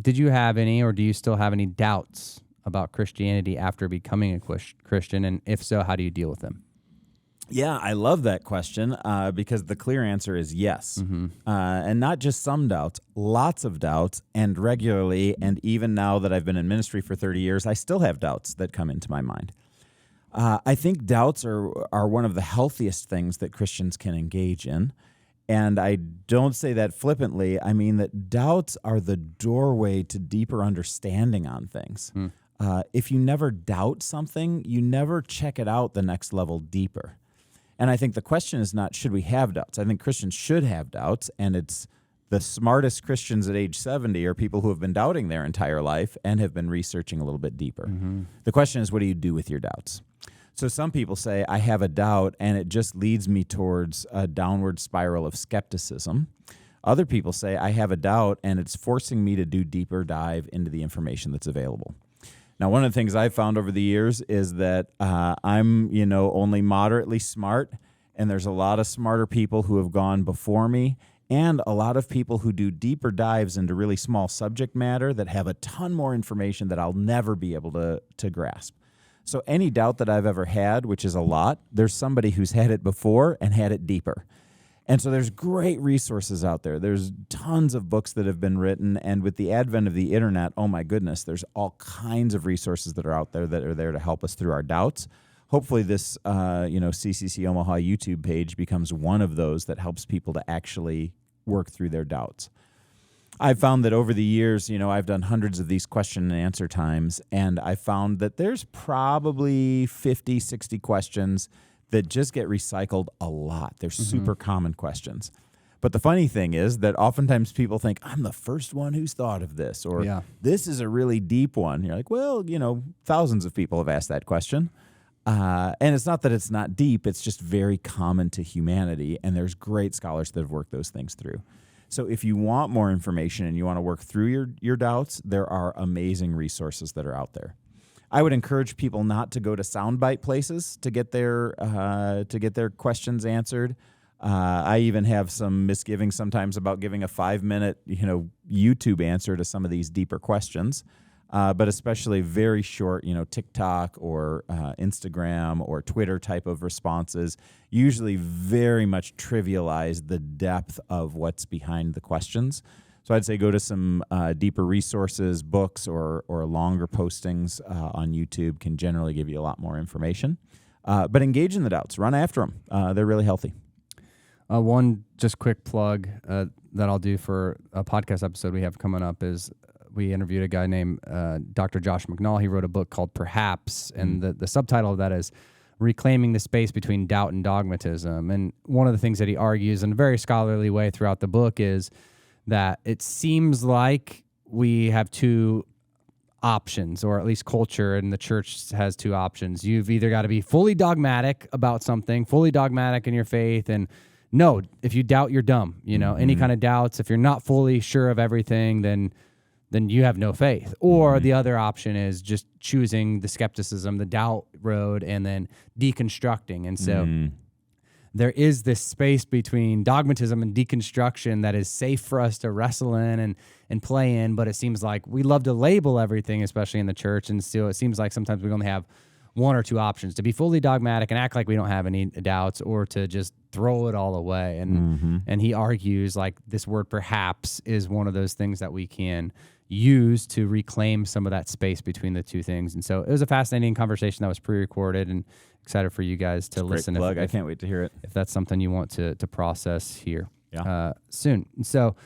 did you have any, or do you still have any doubts about Christianity after becoming a Christian? And if so, how do you deal with them? Yeah, I love that question because the clear answer is yes. And not just some doubts, lots of doubts, and regularly, and even now that I've been in ministry for 30 years, I still have doubts that come into my mind. I think doubts are one of the healthiest things that Christians can engage in. And I don't say that flippantly. I mean that doubts are the doorway to deeper understanding on things. If you never doubt something, you never check it out the next level deeper. And I think the question is not, should we have doubts? I think Christians should have doubts, and it's the smartest Christians at age 70 are people who have been doubting their entire life and have been researching a little bit deeper. The question is, what do you do with your doubts? So some people say, I have a doubt, and it just leads me towards a downward spiral of skepticism. Other people say, I have a doubt, and it's forcing me to do deeper dive into the information that's available. Now, one of the things I've found over the years is that I'm, only moderately smart, and there's a lot of smarter people who have gone before me, and a lot of people who do deeper dives into really small subject matter that have a ton more information that I'll never be able to grasp. So any doubt that I've ever had, which is a lot, there's somebody who's had it before and had it deeper. And so there's great resources out there. There's tons of books that have been written, and with the advent of the internet, oh my goodness, there's all kinds of resources that are there to help us through our doubts. Hopefully this, CCC Omaha YouTube page becomes one of those that helps people to actually work through their doubts. I've found that over the years, I've done hundreds of these question and answer times, and I found that there's probably 50, 60 questions that just get recycled a lot. They're super common questions. But the funny thing is that oftentimes people think, I'm the first one who's thought of this, or this is a really deep one. You're like, well, thousands of people have asked that question. And it's not that it's not deep, it's just very common to humanity, and there's great scholars that have worked those things through. So if you want more information and you want to work through your doubts, there are amazing resources that are out there. I would encourage people not to go to soundbite places to get their questions answered. I even have some misgivings sometimes about giving a 5-minute YouTube answer to some of these deeper questions, but especially very short TikTok or Instagram or Twitter type of responses usually very much trivialize the depth of what's behind the questions. So I'd say go to some deeper resources, books, or longer postings on YouTube can generally give you a lot more information. But engage in the doubts. Run after them. They're really healthy. One just quick plug that I'll do for a podcast episode we have coming up is we interviewed a guy named Dr. Josh McNall. He wrote a book called Perhaps, and the subtitle of that is Reclaiming the Space Between Doubt and Dogmatism. And one of the things that he argues in a very scholarly way throughout the book is that it seems like we have two options, or at least culture and the church has two options. You've either got to be fully dogmatic about something, fully dogmatic in your faith, and no, if you doubt, you're dumb. Any kind of doubts, if you're not fully sure of everything, then you have no faith. Or the other option is just choosing the skepticism, the doubt road, and then deconstructing. And so there is this space between dogmatism and deconstruction that is safe for us to wrestle in and play in, but it seems like we love to label everything, especially in the church, and still it seems like sometimes we only have one or two options: to be fully dogmatic and act like we don't have any doubts, or to just throw it all away. And he argues like this word perhaps is one of those things that we can use to reclaim some of that space between the two things. And so it was a fascinating conversation that was pre-recorded, and excited for you guys to listen. Great plug. I can't wait to hear it. If that's something you want to process here Yeah. soon. And so